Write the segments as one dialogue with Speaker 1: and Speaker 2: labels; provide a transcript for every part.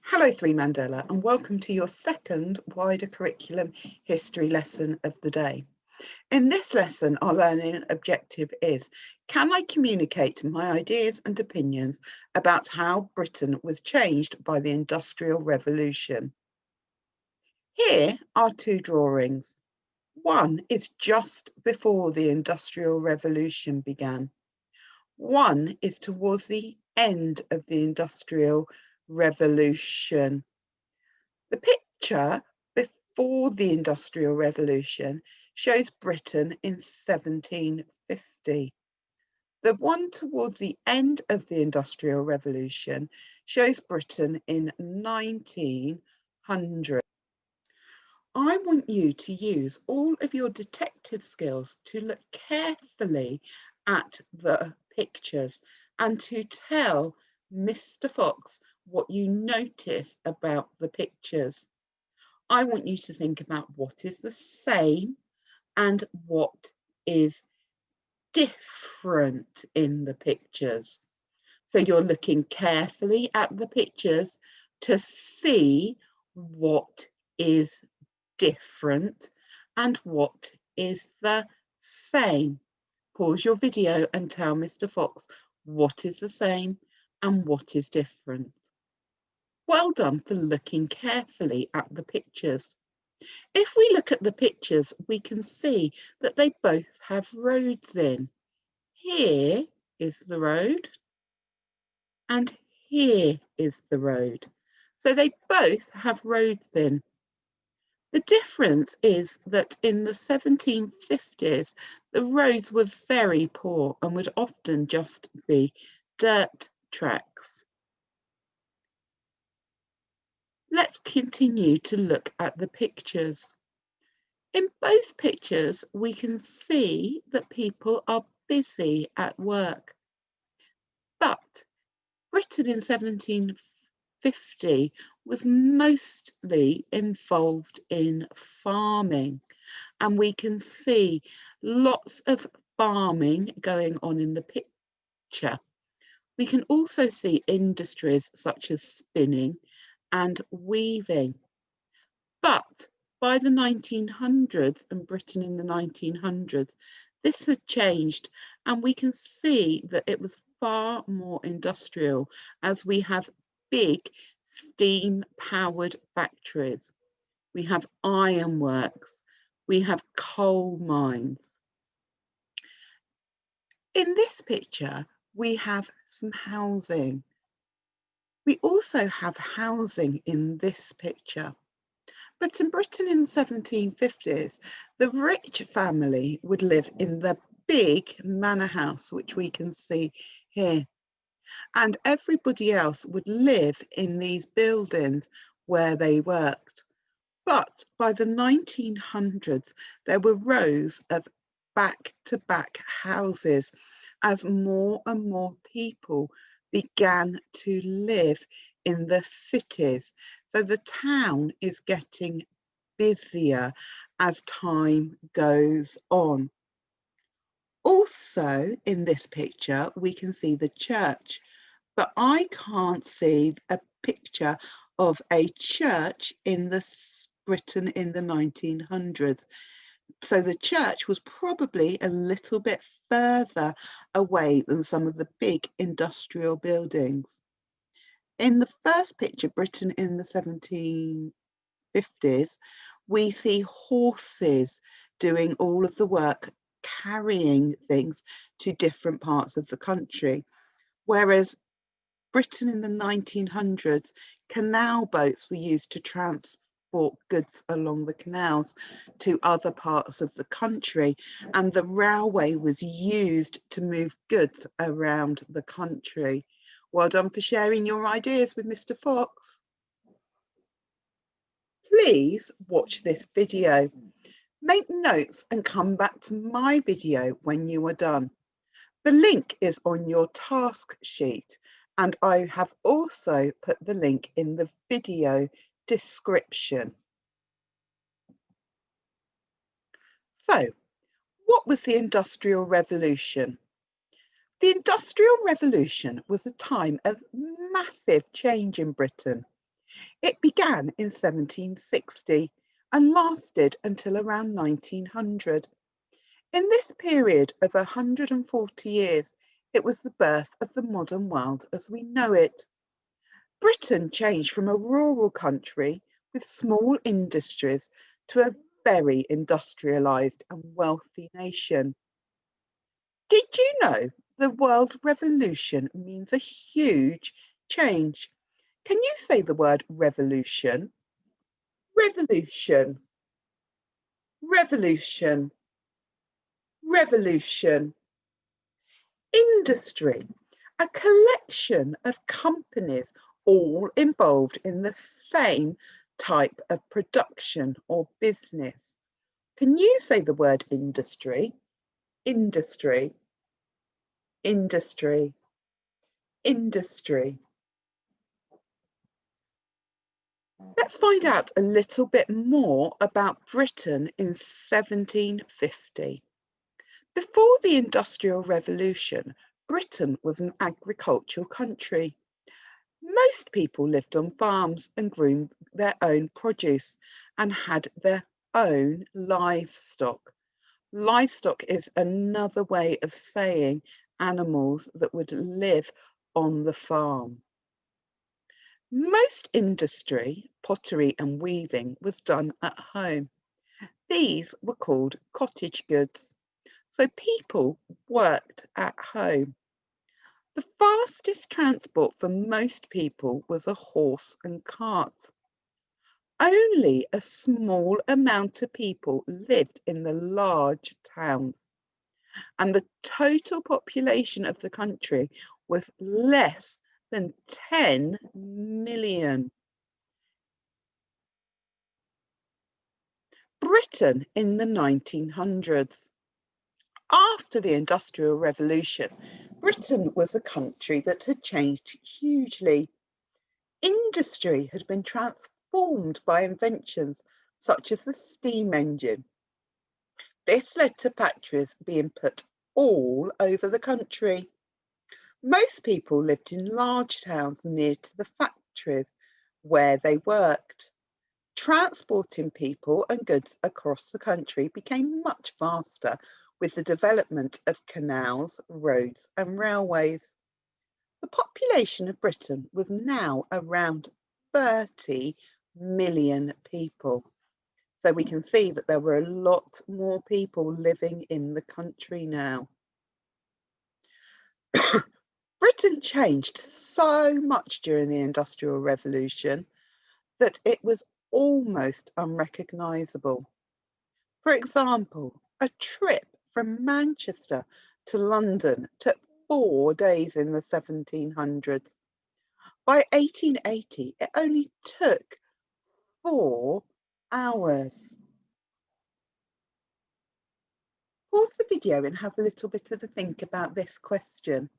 Speaker 1: Hello, Mandela, and welcome to your second wider curriculum history lesson of the day. In this lesson, our learning objective is, can I communicate my ideas and opinions about how Britain was changed by the Industrial Revolution? Here are two drawings. One is just before the Industrial Revolution began. One is towards the end of the Industrial Revolution. The picture before the Industrial Revolution shows Britain in 1750. The one towards the end of the Industrial Revolution shows Britain in 1900. I want you to use all of your detective skills to look carefully at the pictures and to tell Mr. Fox what you notice about the pictures. I want you to think about what is the same and what is different in the pictures. So you're looking carefully at the pictures to see what is different and what is the same. Pause your video and tell Mr. Fox what is the same and what is different. Well done for looking carefully at the pictures. If we look at the pictures, we can see that they both have roads in. Here is the road and here is the road. So they both have roads in. The difference is that in the 1750s, the roads were very poor and would often just be dirt tracks. Let's continue to look at the pictures. In both pictures, we can see that people are busy at work. But Britain in 1750 was mostly involved in farming, and we can see lots of farming going on in the picture. We can also see industries such as spinning and weaving. But by the 1900s and Britain in the 1900s, this had changed, and we can see that it was far more industrial as we have big steam-powered factories. We have ironworks, we have coal mines. In this picture, we have some housing. We also have housing in this picture. But in Britain in the 1750s, the rich family would live in the big manor house, which we can see here. And everybody else would live in these buildings where they worked. But by the 1900s, there were rows of back-to-back houses as more and more people began to live in the cities. So the town is getting busier as time goes on. Also in this picture, we can see the church, but I can't see a picture of a church in Britain in the 1900s. So the church was probably a little bit further away than some of the big industrial buildings. In the first picture, Britain in the 1750s, we see horses doing all of the work, carrying things to different parts of the country. Whereas Britain in the 1900s, canal boats were used to transport goods along the canals to other parts of the country, and the railway was used to move goods around the country. Well done for sharing your ideas with Mr. Fox. Please watch this video. Make notes and come back to my video when you are done. The link is on your task sheet, and I have also put the link in the video description. So, what was the Industrial Revolution? The Industrial Revolution was a time of massive change in Britain. It began in 1760 and lasted until around 1900. In this period of 140 years, it was the birth of the modern world as we know it. Britain changed from a rural country with small industries to a very industrialised and wealthy nation. Did you know the world revolution means a huge change? Can you say the word revolution? Revolution, revolution, revolution. Industry, a collection of companies all involved in the same type of production or business. Can you say the word industry? Industry, industry, industry. Let's find out a little bit more about Britain in 1750. Before the Industrial Revolution, Britain was an agricultural country. Most people lived on farms and grew their own produce and had their own livestock. Livestock is another way of saying animals that would live on the farm. Most industry, pottery and weaving, was done at home. These were called cottage goods. So people worked at home. The fastest transport for most people was a horse and cart. Only a small amount of people lived in the large towns, and the total population of the country was less than 10 million. Britain in the 1900s. After the Industrial Revolution, Britain was a country that had changed hugely. Industry had been transformed by inventions such as the steam engine. This led to factories being put all over the country. Most people lived in large towns near to the factories where they worked. Transporting people and goods across the country became much faster with the development of canals, roads, and railways. The population of Britain was now around 30 million people. So we can see that there were a lot more people living in the country now. Britain changed so much during the Industrial Revolution that it was almost unrecognisable. For example, a trip from Manchester to London took 4 days in the 1700s. By 1880, it only took 4 hours. Pause the video and have a little bit of a think about this question.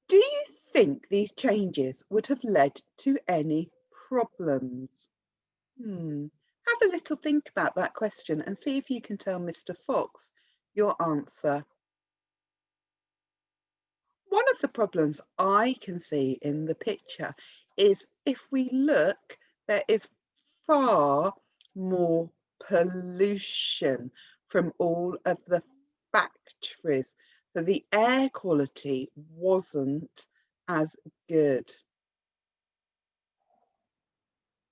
Speaker 1: Do you think these changes would have led to any problems? Have a little think about that question and see if you can tell Mr. Fox your answer. One of the problems I can see in the picture is if we look, there is far more pollution from all of the factories. So the air quality wasn't as good.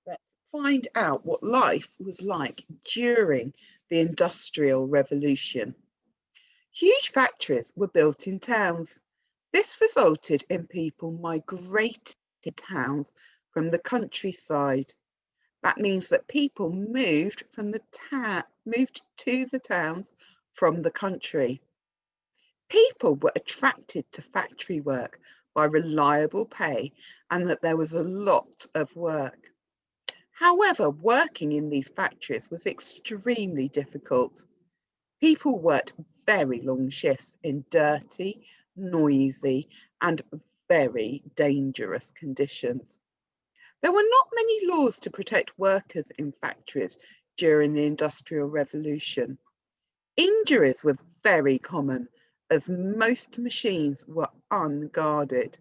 Speaker 1: Let's find out what life was like during the Industrial Revolution. Huge factories were built in towns. This resulted in people migrating to towns from the countryside. That means that people moved to the towns from the country. People were attracted to factory work by reliable pay and that there was a lot of work. However, working in these factories was extremely difficult. People worked very long shifts in dirty, noisy, and very dangerous conditions. There were not many laws to protect workers in factories during the Industrial Revolution. Injuries were very common as most machines were unguarded.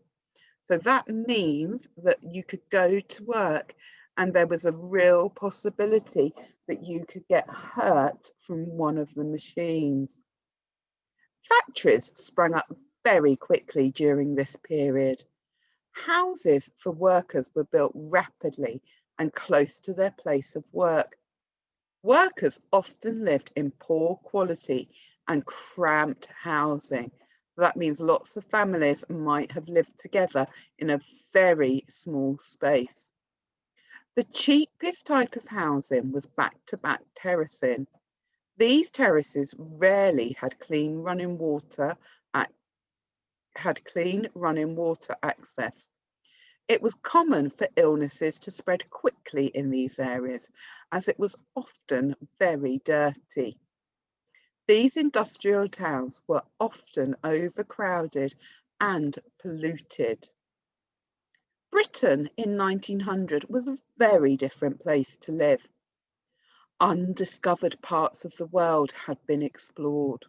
Speaker 1: So that means that you could go to work and there was a real possibility that you could get hurt from one of the machines. Factories sprung up very quickly during this period. Houses for workers were built rapidly and close to their place of work. Workers often lived in poor quality and cramped housing. So that means lots of families might have lived together in a very small space. The cheapest type of housing was back-to-back terracing. These terraces rarely had clean running water access. It was common for illnesses to spread quickly in these areas, as it was often very dirty. These industrial towns were often overcrowded and polluted. Britain in 1900 was a very different place to live. Undiscovered parts of the world had been explored.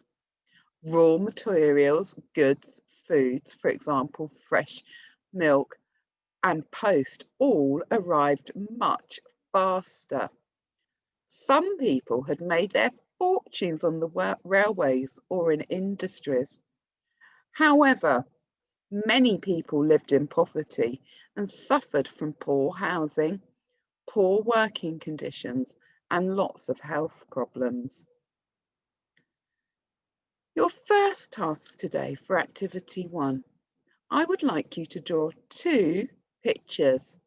Speaker 1: Raw materials, goods, foods, for example, fresh milk and post, all arrived much faster. Some people had made their fortunes on the railways or in industries. However, many people lived in poverty and suffered from poor housing, poor working conditions, and lots of health problems. Your first task today for activity 1, I would like you to draw 2 pictures.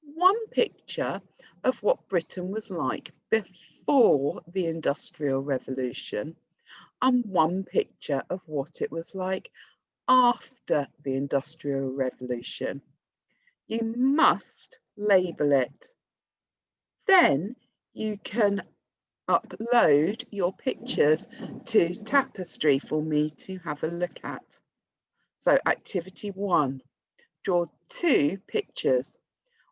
Speaker 1: One picture of what Britain was like before the Industrial Revolution, and one picture of what it was like after the Industrial Revolution. You must label it. Then you can upload your pictures to Tapestry for me to have a look at. So activity 1, draw 2 pictures.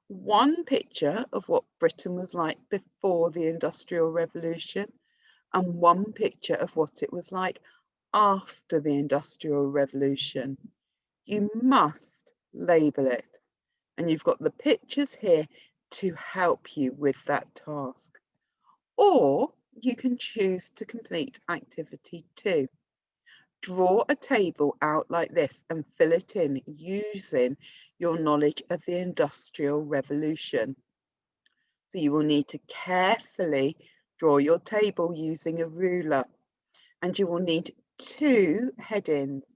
Speaker 1: One picture of what Britain was like before the Industrial Revolution and one picture of what it was like after the Industrial Revolution. You must label it, and you've got the pictures here to help you with that task. Or you can choose to complete activity 2. Draw a table out like this and fill it in using your knowledge of the Industrial Revolution. So you will need to carefully draw your table using a ruler, and you will need 2 headings.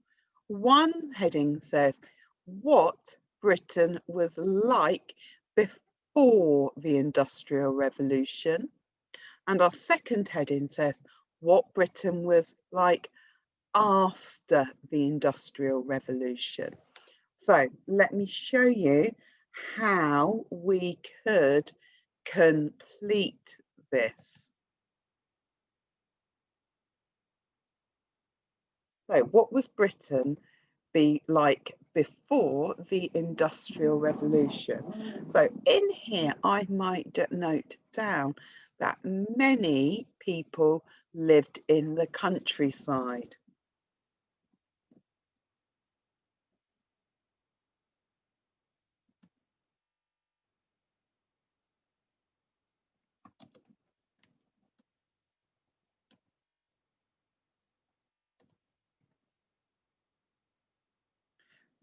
Speaker 1: One heading says what Britain was like before the Industrial Revolution, and our second heading says what Britain was like after the Industrial Revolution. So let me show you how we could complete this. So what was Britain be like before the Industrial Revolution? So in here, I might note down that many people lived in the countryside.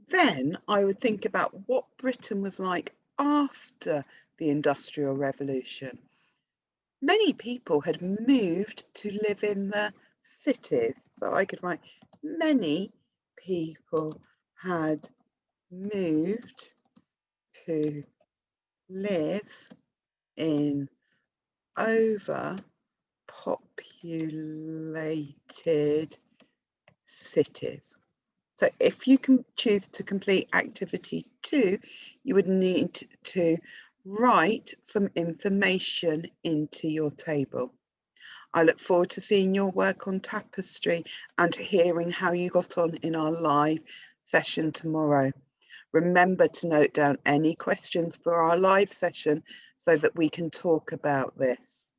Speaker 1: Then I would think about what Britain was like after the Industrial Revolution. Many people had moved to live in the cities. So I could write many people had moved to live in overpopulated cities. So if you can choose to complete activity 2, you would need to write some information into your table. I look forward to seeing your work on Tapestry and hearing how you got on in our live session tomorrow. Remember to note down any questions for our live session so that we can talk about this.